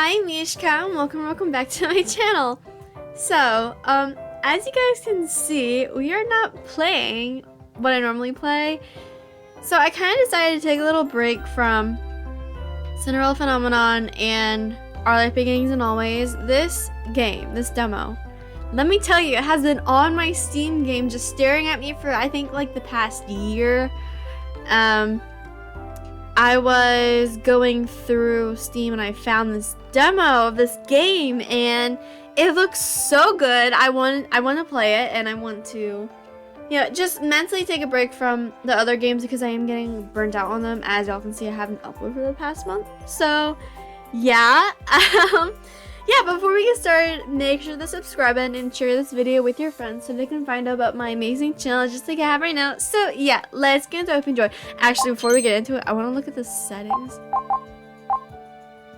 Hi Mishka, and welcome back to my channel. So, as you guys can see, we are not playing what I normally play. So I kind of decided to take a little break from Cinderella Phenomenon and Our Life Beginnings and Always. This game, this demo, let me tell you, it has been on my Steam game just staring at me for I think like the past year. I was going through Steam and I found this demo of this game and it looks so good. I want to play it, and I want to, you know, just mentally take a break from the other games because I am getting burnt out on them. As y'all can see, I haven't uploaded for the past month. So, yeah. Yeah, before we get started, make sure to subscribe button and share this video with your friends so they can find out about my amazing channel just like I have right now. So yeah, let's get into Open Joy. Actually, before we get into it, I want to look at the settings.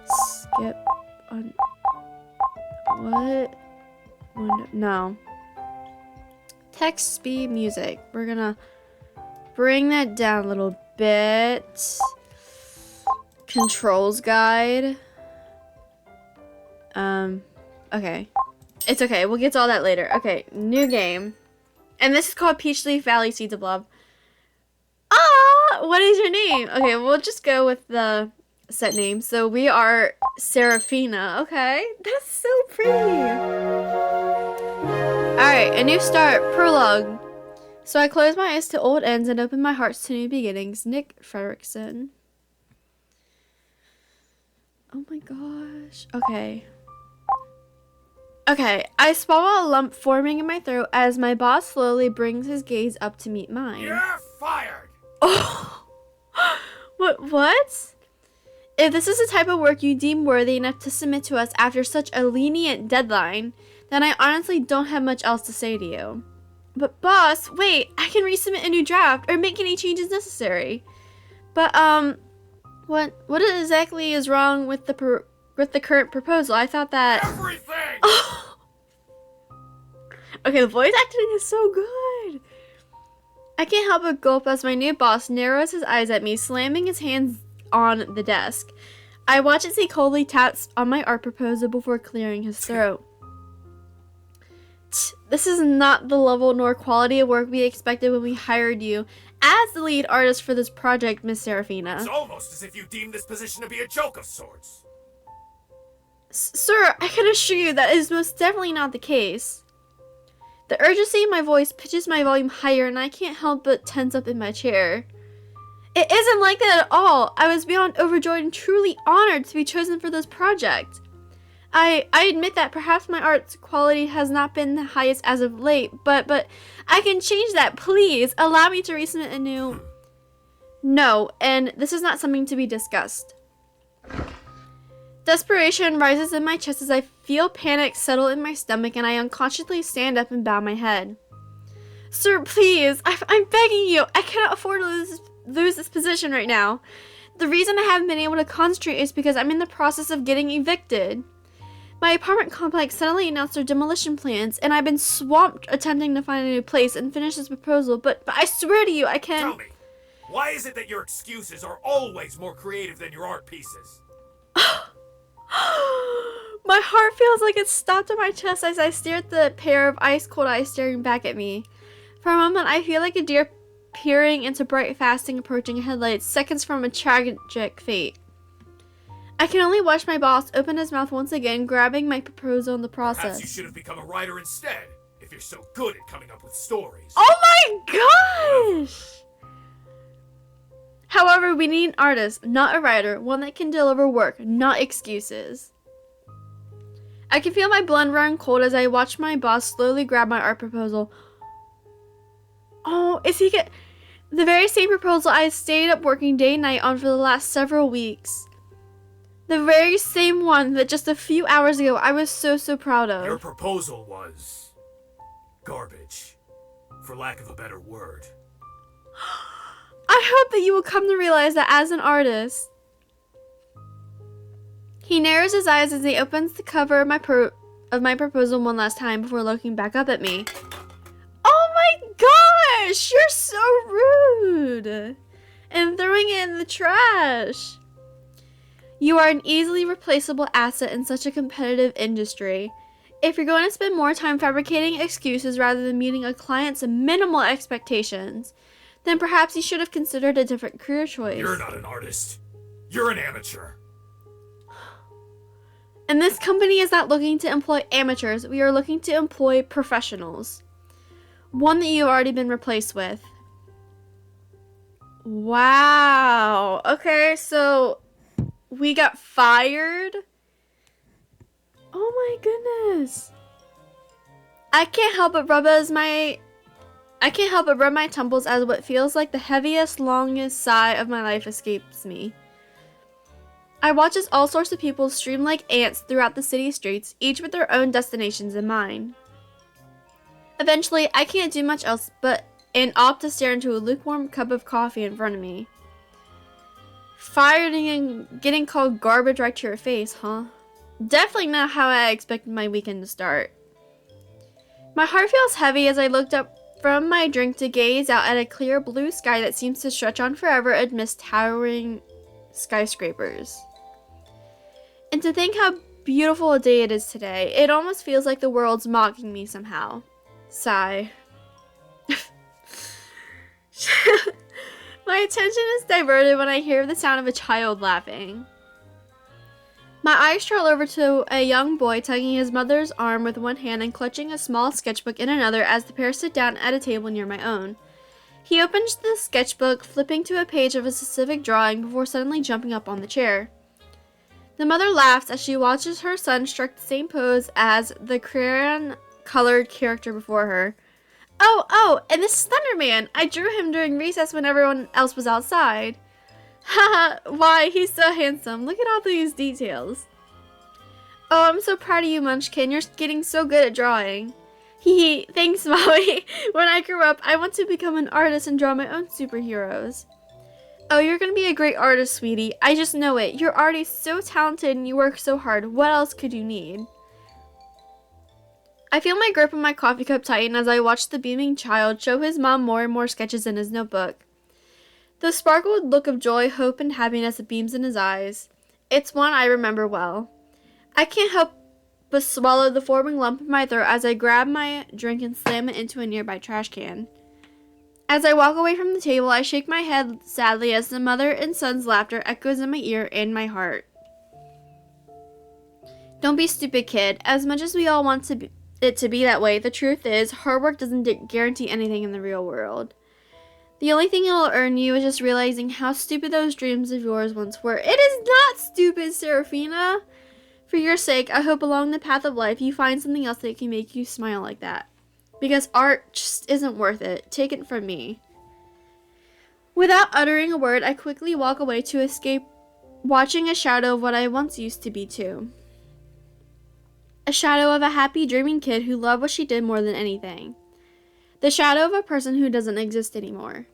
Skip on what? No. Text speed music. We're gonna bring that down a little bit. Controls guide. Okay. It's okay. We'll get to all that later. Okay, new game. And this is called Peachleaf Valley, Seeds of Love. Ah! What is your name? Okay, we'll just go with the set name. So we are Seraphina. Okay. That's so pretty. Alright, a new start. Prologue. So I close my eyes to old ends and open my hearts to new beginnings. Nick Frederickson. Oh my gosh. Okay. Okay, I swallow a lump forming in my throat as my boss slowly brings his gaze up to meet mine. You're fired! Oh! What? If this is the type of work you deem worthy enough to submit to us after such a lenient deadline, then I honestly don't have much else to say to you. But boss, wait, I can resubmit a new draft or make any changes necessary. But, what exactly is wrong with the current proposal? I thought that Everything! Okay, the voice acting is so good. I can't help but gulp as my new boss narrows his eyes at me, slamming his hands on the desk. I watch as he coldly taps on my art proposal before clearing his throat. This is not the level nor quality of work we expected when we hired you as the lead artist for this project, Miss Seraphina. It's almost as if you deem this position to be a joke of sorts. Sir, I can assure you that is most definitely not the case. The urgency in my voice pitches my volume higher, and I can't help but tense up in my chair. It isn't like that at all. I was beyond overjoyed and truly honored to be chosen for this project. I admit that perhaps my art's quality has not been the highest as of late, but I can change that. Please allow me to resubmit a new... No, and this is not something to be discussed. Desperation rises in my chest as I feel panic settle in my stomach and I unconsciously stand up and bow my head. Sir, please, I'm begging you. I cannot afford to lose this position right now. The reason I haven't been able to concentrate is because I'm in the process of getting evicted. My apartment complex suddenly announced their demolition plans, and I've been swamped attempting to find a new place and finish this proposal, but I swear to you, I can... Tell me, why is it that your excuses are always more creative than your art pieces? My heart feels like it's stopped in my chest as I stare at the pair of ice-cold eyes staring back at me. For a moment, I feel like a deer peering into bright, fasting, approaching headlights, seconds from a tragic fate. I can only watch my boss open his mouth once again, grabbing my proposal in the process. Perhaps you should have become a writer instead, if you're so good at coming up with stories. Oh my gosh! However, we need an artist, not a writer, one that can deliver work, not excuses. I can feel my blood run cold as I watch my boss slowly grab my art proposal. Oh, is he the very same proposal I stayed up working day and night on for the last several weeks. The very same one that just a few hours ago I was so proud of. Your proposal was... garbage, for lack of a better word. I hope that you will come to realize that as an artist. He narrows his eyes as he opens the cover of my proposal one last time before looking back up at me. Oh my gosh! You're so rude! And throwing it in the trash. You are an easily replaceable asset in such a competitive industry. If you're going to spend more time fabricating excuses rather than meeting a client's minimal expectations, then perhaps you should have considered a different career choice. You're not an artist. You're an amateur. And this company is not looking to employ amateurs. We are looking to employ professionals. One that you've already been replaced with. Wow. Okay, so we got fired. Oh my goodness. I can't help but rub my temples as what feels like the heaviest, longest sigh of my life escapes me. I watch as all sorts of people stream like ants throughout the city streets, each with their own destinations in mind. Eventually, I can't do much else but opt to stare into a lukewarm cup of coffee in front of me. Fired and getting called garbage right to your face, huh? Definitely not how I expected my weekend to start. My heart feels heavy as I looked up from my drink to gaze out at a clear blue sky that seems to stretch on forever amidst towering skyscrapers. And to think how beautiful a day it is today, it almost feels like the world's mocking me somehow. Sigh. My attention is diverted when I hear the sound of a child laughing. My eyes trail over to a young boy tugging his mother's arm with one hand and clutching a small sketchbook in another as the pair sit down at a table near my own. He opens the sketchbook, flipping to a page of a specific drawing before suddenly jumping up on the chair. The mother laughs as she watches her son strike the same pose as the crayon-colored character before her. Oh, and this is Thunderman. I drew him during recess when everyone else was outside. Haha, why, he's so handsome. Look at all these details. Oh, I'm so proud of you, Munchkin. You're getting so good at drawing. Hee, thanks, Molly. When I grow up, I want to become an artist and draw my own superheroes. Oh, you're gonna be a great artist, sweetie. I just know it. You're already so talented and you work so hard. What else could you need? I feel my grip on my coffee cup tighten as I watch the beaming child show his mom more and more sketches in his notebook. The sparkled look of joy, hope, and happiness that beams in his eyes. It's one I remember well. I can't help but swallow the forming lump in my throat as I grab my drink and slam it into a nearby trash can. As I walk away from the table, I shake my head sadly as the mother and son's laughter echoes in my ear and my heart. Don't be stupid, kid. As much as we all want it to be that way, the truth is, hard work doesn't guarantee anything in the real world. The only thing it will earn you is just realizing how stupid those dreams of yours once were. It is not stupid, Seraphina. For your sake, I hope along the path of life you find something else that can make you smile like that. Because art just isn't worth it. Take it from me. Without uttering a word, I quickly walk away to escape watching a shadow of what I once used to be too. A shadow of a happy, dreaming kid who loved what she did more than anything. The shadow of a person who doesn't exist anymore.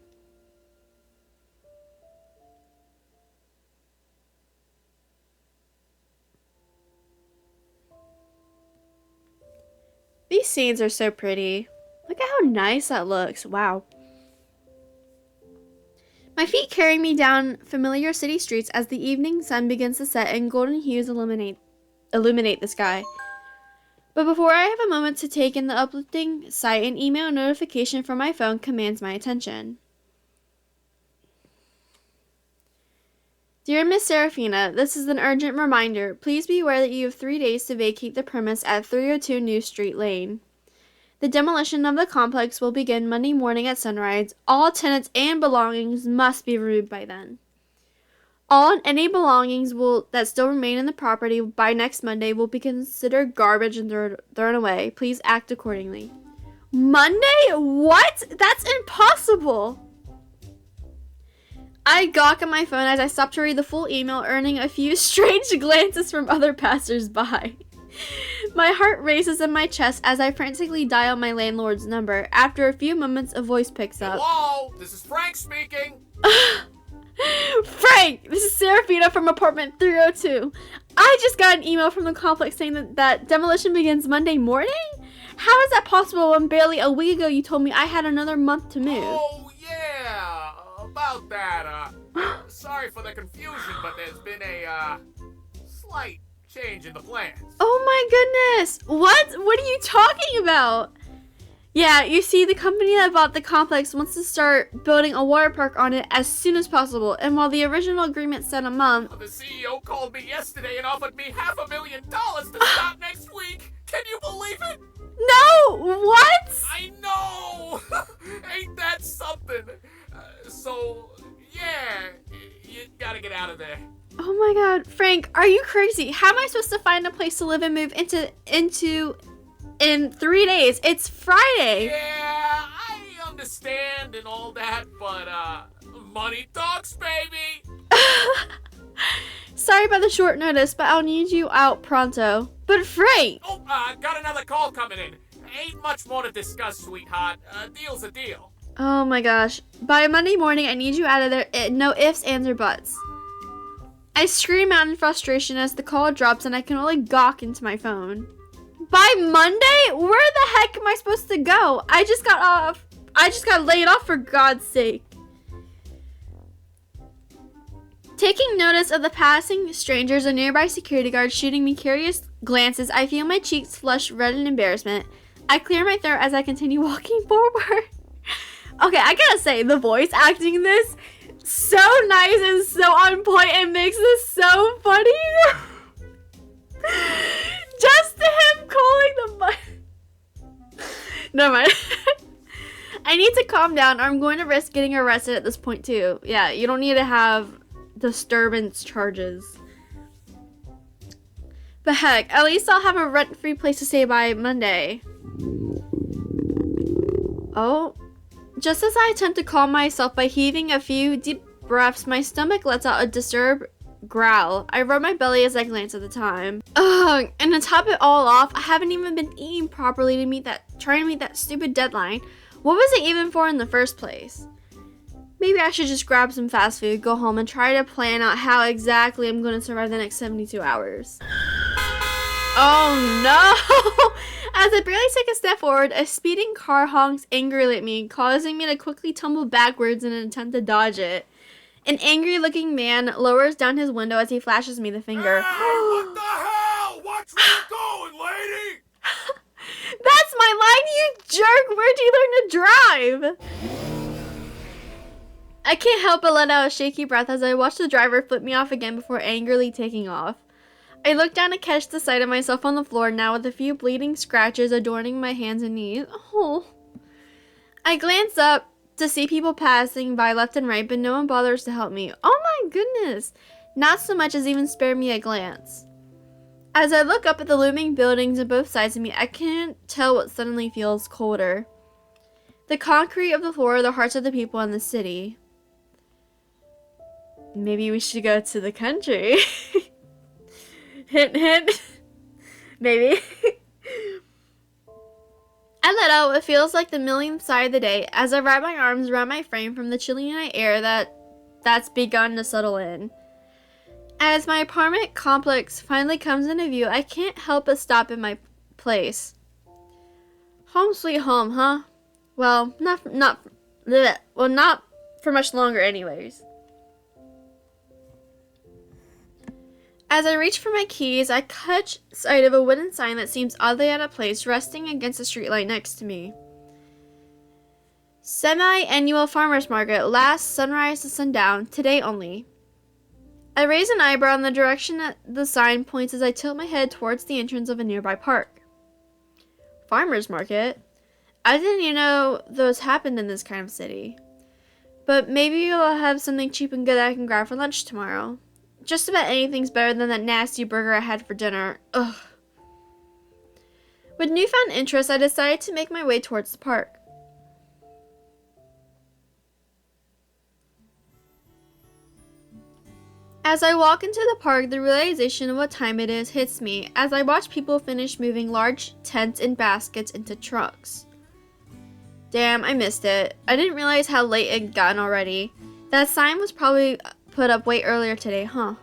These scenes are so pretty. Look at how nice that looks. Wow. My feet carry me down familiar city streets as the evening sun begins to set and golden hues illuminate the sky. But before I have a moment to take in the uplifting sight, an email notification from my phone commands my attention. Dear Miss Seraphina, this is an urgent reminder. Please be aware that you have 3 days to vacate the premise at 302 New Street Lane. The demolition of the complex will begin Monday morning at sunrise. All tenants and belongings must be removed by then. All and any belongings that still remain in the property by next Monday will be considered garbage and thrown away. Please act accordingly. Monday? What? That's impossible! I gawk at my phone as I stop to read the full email, earning a few strange glances from other passers-by. My heart races in my chest as I frantically dial my landlord's number. After a few moments, a voice picks up. Hello, this is Frank speaking. Frank, this is Seraphina from apartment 302. I just got an email from the complex saying that demolition begins Monday morning? How is that possible when barely a week ago you told me I had another month to move? Oh, yeah, about that, sorry for the confusion, but there's been a slight change in the plans. Oh my goodness! What? What are you talking about? Yeah, you see, the company that bought the complex wants to start building a water park on it as soon as possible, and while the original agreement said a month... The CEO called me yesterday and offered me $500,000 to start next week. Can you believe it? No! What? I know! Ain't that something? So, yeah, you gotta get out of there. Oh my god, Frank, are you crazy? How am I supposed to find a place to live and move into in 3 days? It's Friday. Yeah, I understand and all that, but money talks, baby. Sorry about the short notice, but I'll need you out pronto. But Frank! Oh, got another call coming in. Ain't much more to discuss, sweetheart. Deal's a deal. Oh my gosh. By Monday morning, I need you out of there. No ifs, ands, or buts. I scream out in frustration as the call drops and I can only gawk into my phone. By Monday? Where the heck am I supposed to go? I just got laid off, for God's sake. Taking notice of the passing strangers, a nearby security guard shooting me curious glances, I feel my cheeks flush red in embarrassment. I clear my throat as I continue walking forward. Okay, I gotta say, the voice acting in this, so nice and so on point. It makes this so funny. Just him calling the Never mind. I need to calm down or I'm going to risk getting arrested at this point too. Yeah, you don't need to have disturbance charges. But heck, at least I'll have a rent-free place to stay by Monday. Oh. Just as I attempt to calm myself by heaving a few deep breaths, my stomach lets out a disturbed growl. I rub my belly as I glance at the time. Ugh, and to top it all off, I haven't even been eating properly to trying to meet that stupid deadline. What was it even for in the first place? Maybe I should just grab some fast food, go home, and try to plan out how exactly I'm going to survive the next 72 hours. Oh no! As I barely take a step forward, a speeding car honks angrily at me, causing me to quickly tumble backwards in an attempt to dodge it. An angry-looking man lowers down his window as he flashes me the finger. Hey, what the hell? Watch where you're going, lady! That's my line, you jerk! Where'd you learn to drive? I can't help but let out a shaky breath as I watch the driver flip me off again before angrily taking off. I look down to catch the sight of myself on the floor now with a few bleeding scratches adorning my hands and knees. Oh. I glance up to see people passing by left and right, but no one bothers to help me. Oh my goodness! Not so much as even spare me a glance. As I look up at the looming buildings on both sides of me, I can't tell what suddenly feels colder. The concrete of the floor are the hearts of the people in the city. Maybe we should go to the country. Hint, hint. Maybe. I let out what feels like the millionth sigh of the day as I wrap my arms around my frame from the chilly night air that's begun to settle in. As my apartment complex finally comes into view, I can't help but stop in my place. Home sweet home, huh? Well, not for much longer anyways. As I reach for my keys, I catch sight of a wooden sign that seems oddly out of place resting against the streetlight next to me. Semi-annual farmers market, last sunrise to sundown, today only. I raise an eyebrow in the direction that the sign points as I tilt my head towards the entrance of a nearby park. Farmers market? I didn't even know those happened in this kind of city. But maybe you'll have something cheap and good that I can grab for lunch tomorrow. Just about anything's better than that nasty burger I had for dinner. Ugh. With newfound interest, I decided to make my way towards the park. As I walk into the park, the realization of what time it is hits me as I watch people finish moving large tents and baskets into trucks. Damn, I missed it. I didn't realize how late it had gotten already. That sign was probably put up way earlier today, huh?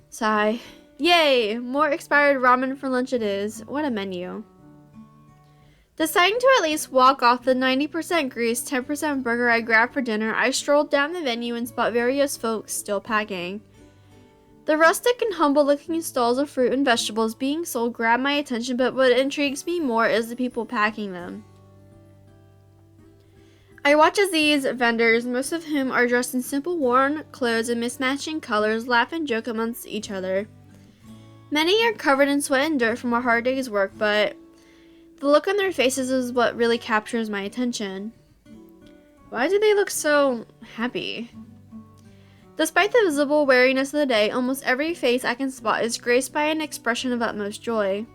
Sigh. Yay! More expired ramen for lunch it is. What a menu. Deciding to at least walk off the 90% grease, 10% burger I grabbed for dinner, I strolled down the venue and spot various folks still packing. The rustic and humble-looking stalls of fruit and vegetables being sold grab my attention, but what intrigues me more is the people packing them. I watch as these vendors, most of whom are dressed in simple worn clothes and mismatching colors, laugh and joke amongst each other. Many are covered in sweat and dirt from a hard day's work, but the look on their faces is what really captures my attention. Why do they look so happy? Despite the visible weariness of the day, almost every face I can spot is graced by an expression of utmost joy.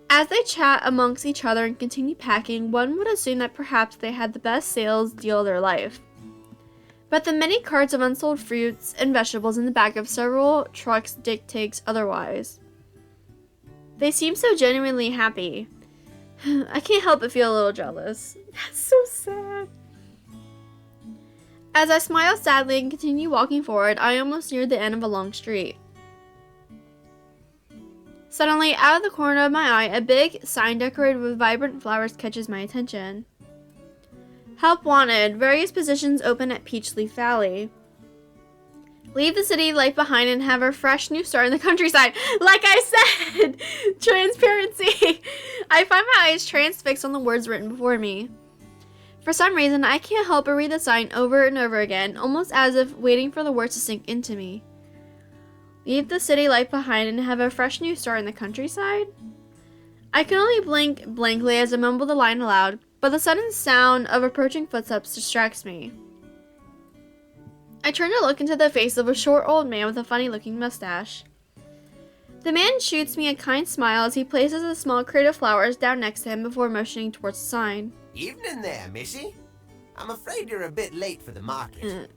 As they chat amongst each other and continue packing, one would assume that perhaps they had the best sales deal of their life. But the many carts of unsold fruits and vegetables in the back of several trucks dictates otherwise. They seem so genuinely happy. I can't help but feel a little jealous. That's so sad. As I smile sadly and continue walking forward, I almost near the end of a long street. Suddenly, out of the corner of my eye, a big sign decorated with vibrant flowers catches my attention. Help wanted. Various positions open at Peachleaf Valley. Leave the city life behind and have a fresh new start in the countryside. Like I said! Transparency! I find my eyes transfixed on the words written before me. For some reason, I can't help but read the sign over and over again, almost as if waiting for the words to sink into me. Leave the city life behind and have a fresh new start in the countryside? I can only blink blankly as I mumble the line aloud, but the sudden sound of approaching footsteps distracts me. I turn to look into the face of a short old man with a funny-looking mustache. The man shoots me a kind smile as he places a small crate of flowers down next to him before motioning towards the sign. Evening there, Missy. I'm afraid you're a bit late for the market.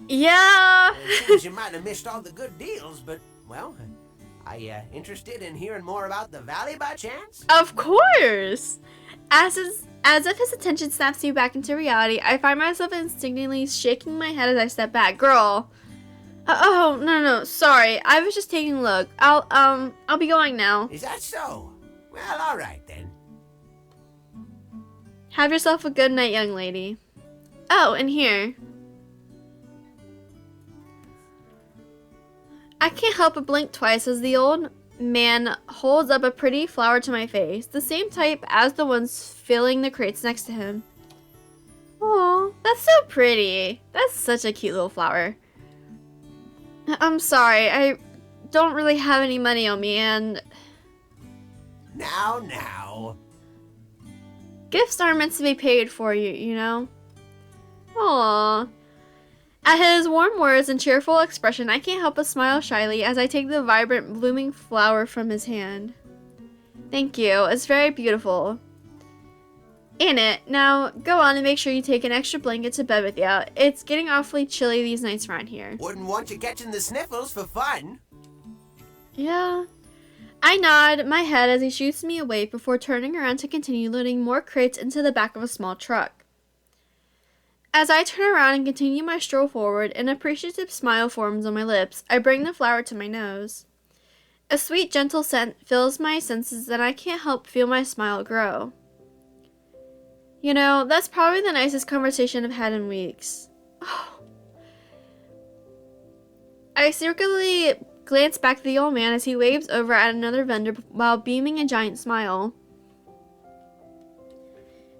Yeah! Seems you might have missed all the good deals, but, well, are you interested in hearing more about the valley by chance? Of course! As if his attention snaps me back into reality, I find myself instinctively shaking my head as I step back. Girl! Oh, no, sorry. I was just taking a look. I'll be going now. Is that so? Well, all right then. Have yourself a good night, young lady. Oh, and here. I can't help but blink twice as the old man holds up a pretty flower to my face, the same type as the ones filling the crates next to him. Aw, that's so pretty. That's such a cute little flower. I'm sorry, I don't really have any money on me, and... Now. Gifts aren't meant to be paid for, you know? Aww. At his warm words and cheerful expression, I can't help but smile shyly as I take the vibrant, blooming flower from his hand. Thank you. It's very beautiful. Ain't it? Now, go on and make sure you take an extra blanket to bed with you. It's getting awfully chilly these nights around here. Wouldn't want you catching the sniffles for fun. Yeah. I nod my head as he shoots me away before turning around to continue loading more crates into the back of a small truck. As I turn around and continue my stroll forward, an appreciative smile forms on my lips. I bring the flower to my nose. A sweet, gentle scent fills my senses and I can't help feel my smile grow. You know, that's probably the nicest conversation I've had in weeks. Oh. I secretly glance back at the old man as he waves over at another vendor while beaming a giant smile.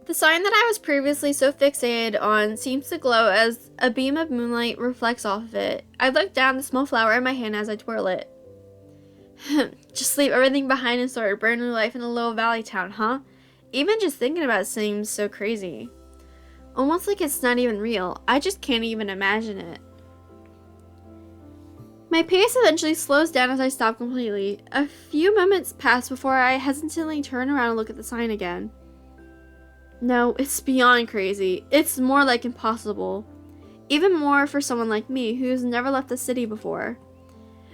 The sign that I was previously so fixated on seems to glow as a beam of moonlight reflects off of it. I look down the small flower in my hand as I twirl it. Just leave everything behind and start a brand new life in a little valley town, huh? Even just thinking about it seems so crazy. Almost like it's not even real. I just can't even imagine it. My pace eventually slows down as I stop completely. A few moments pass before I hesitantly turn around and look at the sign again. No, it's beyond crazy. It's more like impossible. Even more for someone like me who's never left the city before.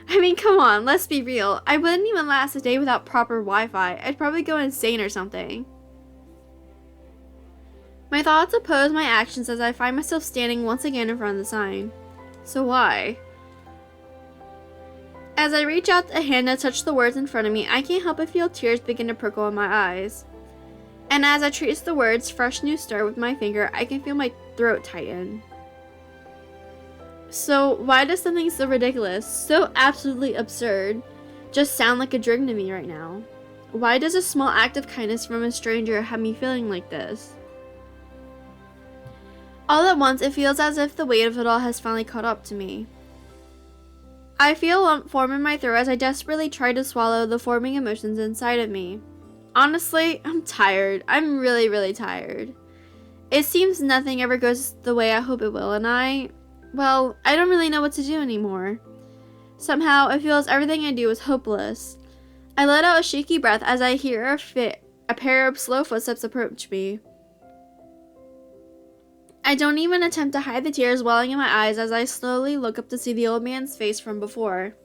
I mean, come on, let's be real. I wouldn't even last a day without proper Wi-Fi. I'd probably go insane or something. My thoughts oppose my actions as I find myself standing once again in front of the sign. So why? As I reach out a hand to touch the words in front of me, I can't help but feel tears begin to prickle in my eyes. And as I trace the words, fresh new start with my finger, I can feel my throat tighten. So why does something so ridiculous, so absolutely absurd, just sound like a dream to me right now? Why does a small act of kindness from a stranger have me feeling like this? All at once, it feels as if the weight of it all has finally caught up to me. I feel a lump form in my throat as I desperately try to swallow the forming emotions inside of me. Honestly, I'm tired. I'm really, really tired. It seems nothing ever goes the way I hope it will, and I don't really know what to do anymore. Somehow, it feels everything I do is hopeless. I let out a shaky breath as I hear a pair of slow footsteps approach me. I don't even attempt to hide the tears welling in my eyes as I slowly look up to see the old man's face from before.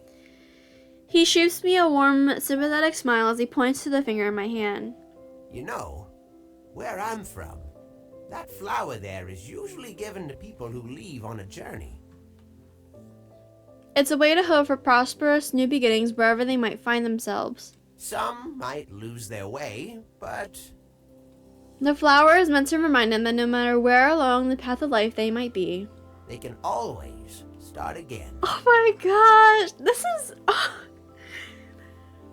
He shoots me a warm, sympathetic smile as he points to the finger in my hand. You know, where I'm from, that flower there is usually given to people who leave on a journey. It's a way to hope for prosperous new beginnings wherever they might find themselves. Some might lose their way, but The flower is meant to remind them that no matter where along the path of life they might be, they can always start again. oh my gosh, this is...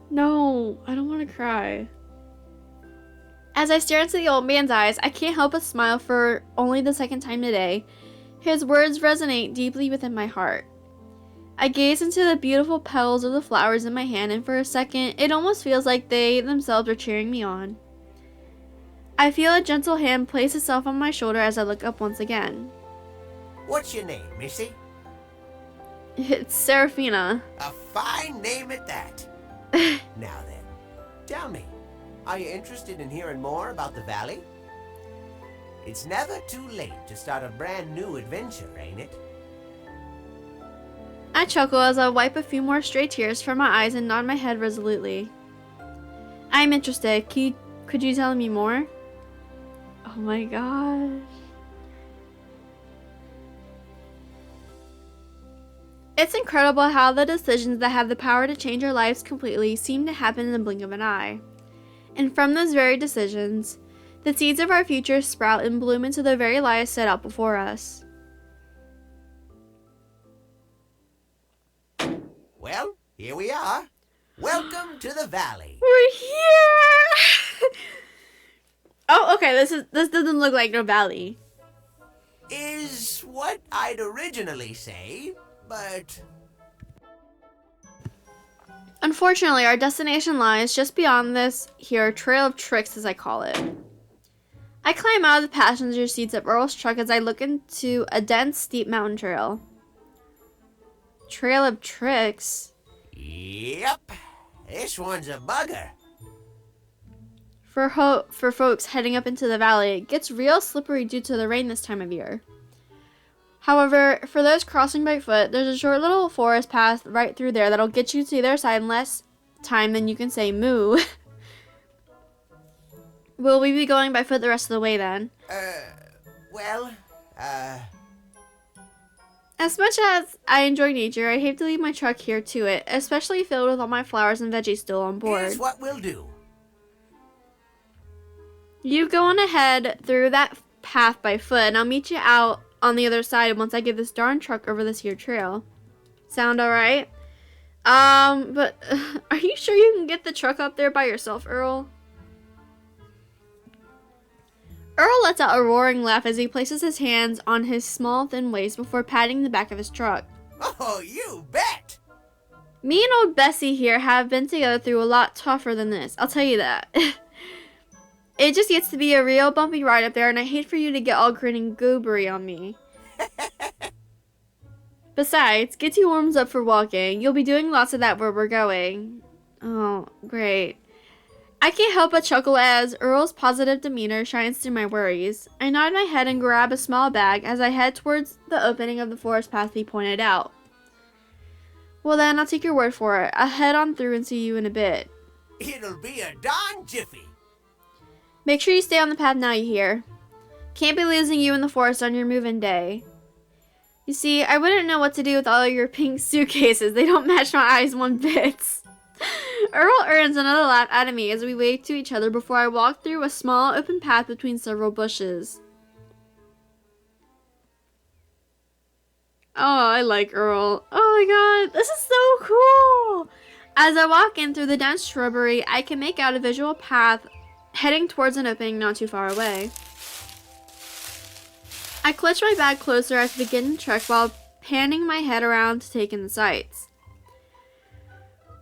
No, I don't want to cry. As I stare into the old man's eyes, I can't help but smile for only the second time today. His words resonate deeply within my heart. I gaze into the beautiful petals of the flowers in my hand, and for a second, it almost feels like they themselves are cheering me on. I feel a gentle hand place itself on my shoulder as I look up once again. What's your name, Missy? It's Seraphina. A fine name at that. Now then, tell me, are you interested in hearing more about the valley? It's never too late to start a brand new adventure, ain't it? I chuckle as I wipe a few more stray tears from my eyes and nod my head resolutely. I'm interested. Could you tell me more? Oh my gosh. It's incredible how the decisions that have the power to change our lives completely seem to happen in the blink of an eye. And from those very decisions, the seeds of our future sprout and bloom into the very lives set out before us. Well, here we are. Welcome to the valley. We're here! Oh, okay, this doesn't look like no valley. Is what I'd originally say, but Unfortunately, our destination lies just beyond this here trail of tricks, as I call it. I climb out of the passenger seats of Earl's truck as I look into a dense, steep mountain trail. Trail of tricks? yep, this one's a bugger. For folks heading up into the valley, it gets real slippery due to the rain this time of year. However, for those crossing by foot, there's a short little forest path right through there that'll get you to the other side in less time than you can say moo. Will we be going by foot the rest of the way then? As much as I enjoy nature, I'd hate to leave my truck here to it, especially filled with all my flowers and veggies still on board. Here's what we'll do. You go on ahead through that path by foot, and I'll meet you out on the other side once I get this darn truck over this here trail. Sound alright? But are you sure you can get the truck up there by yourself, Earl? Earl lets out a roaring laugh as he places his hands on his small, thin waist before patting the back of his truck. Oh, you bet! Me and old Bessie here have been together through a lot tougher than this, I'll tell you that. It just gets to be a real bumpy ride up there, and I hate for you to get all grin and goobery on me. Besides, get you warmed up for walking. You'll be doing lots of that where we're going. Oh, great. I can't help but chuckle as Earl's positive demeanor shines through my worries. I nod my head and grab a small bag as I head towards the opening of the forest path he pointed out. Well then, I'll take your word for it. I'll head on through and see you in a bit. It'll be a darn jiffy. Make sure you stay on the path now, you hear. Can't be losing you in the forest on your move-in day. You see, I wouldn't know what to do with all your pink suitcases. They don't match my eyes one bit. Earl earns another laugh out of me as we wave to each other before I walk through a small open path between several bushes. Oh, I like Earl. Oh my god, this is so cool! As I walk in through the dense shrubbery, I can make out a visual path heading towards an opening not too far away. I clutch my bag closer as I begin to trek while panning my head around to take in the sights.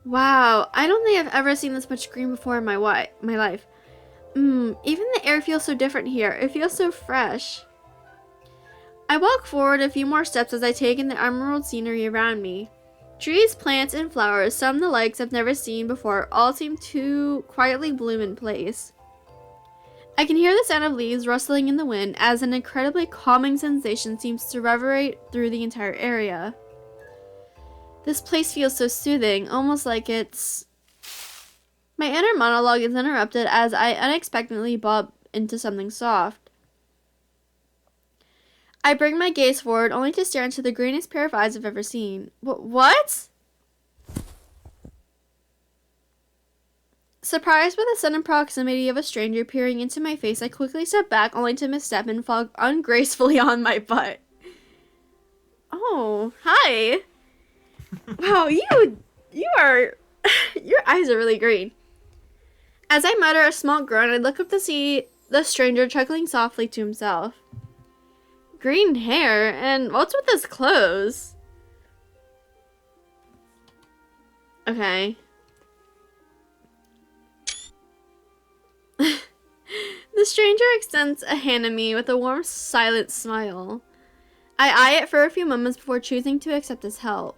Wow, I don't think I've ever seen this much green before in my life. Even the air feels so different here. It feels so fresh. I walk forward a few more steps as I take in the emerald scenery around me. Trees, plants, and flowers, some the likes I've never seen before, all seem to quietly bloom in place. I can hear the sound of leaves rustling in the wind as an incredibly calming sensation seems to reverberate through the entire area. This place feels so soothing, almost like it's... My inner monologue is interrupted as I unexpectedly bump into something soft. I bring my gaze forward only to stare into the greenest pair of eyes I've ever seen. What? Surprised by the sudden proximity of a stranger peering into my face, I quickly step back only to misstep and fall ungracefully on my butt. Oh, hi. Wow, you are... Your eyes are really green. As I mutter a small groan, I look up to see the stranger chuckling softly to himself. Green hair? And what's with his clothes? Okay. The stranger extends a hand to me with a warm, silent smile. I eye it for a few moments before choosing to accept his help.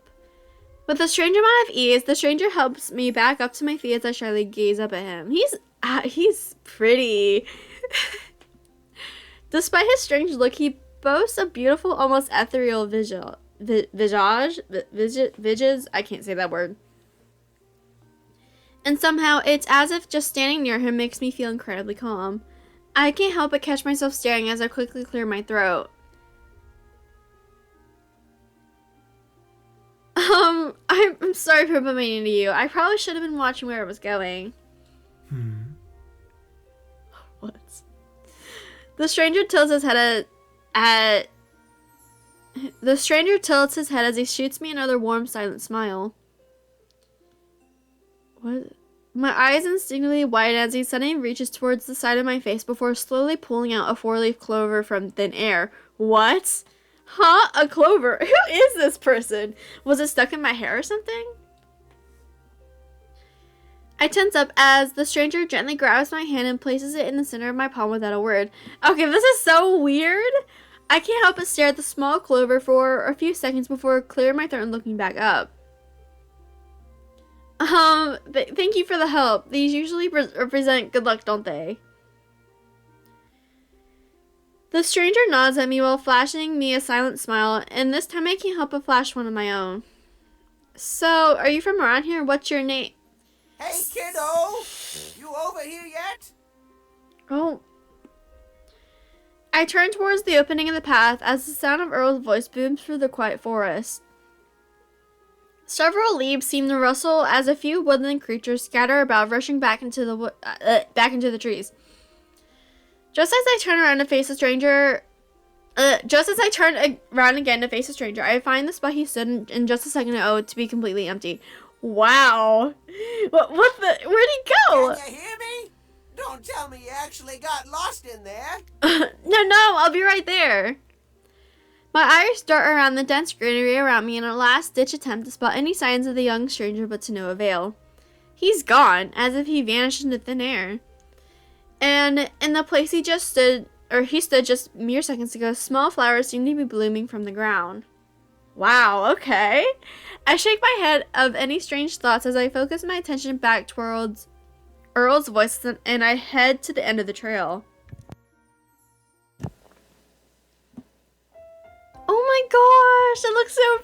With a strange amount of ease, the stranger helps me back up to my feet as I shyly gaze up at him. He's pretty. Despite his strange look, he boasts a beautiful, almost ethereal visage. I can't say that word. And somehow, it's as if just standing near him makes me feel incredibly calm. I can't help but catch myself staring as I quickly clear my throat. I'm sorry for bumping into you. I probably should have been watching where it was going. What? The stranger tilts his head as he shoots me another warm, silent smile. What? My eyes instinctively widen as he suddenly reaches towards the side of my face before slowly pulling out a 4-leaf clover from thin air. What? Huh? A clover? Who is this person? Was it stuck in my hair or something? I tense up as the stranger gently grabs my hand and places it in the center of my palm without a word. Okay, this is so weird. I can't help but stare at the small clover for a few seconds before clearing my throat and looking back up. Thank you for the help. These usually represent good luck, don't they? The stranger nods at me while flashing me a silent smile, and this time I can't help but flash one of my own. So, are you from around here? What's your name? Hey, kiddo! You over here yet? Oh. I turn towards the opening in the path as the sound of Earl's voice booms through the quiet forest. Several leaves seem to rustle as a few woodland creatures scatter about, rushing back into the trees. Just as I turn around to face the stranger, I find the spot he stood in just a second ago to be completely empty. Wow. What the? Where'd he go? Can you hear me? Don't tell me you actually got lost in there. No, I'll be right there. My eyes dart around the dense greenery around me in a last-ditch attempt to spot any signs of the young stranger, but to no avail. He's gone, as if he vanished into thin air. And in the place he stood just mere seconds ago, small flowers seem to be blooming from the ground. Wow, okay. I shake my head of any strange thoughts as I focus my attention back towards Earl's voice, and I head to the end of the trail. Oh my gosh, it looks so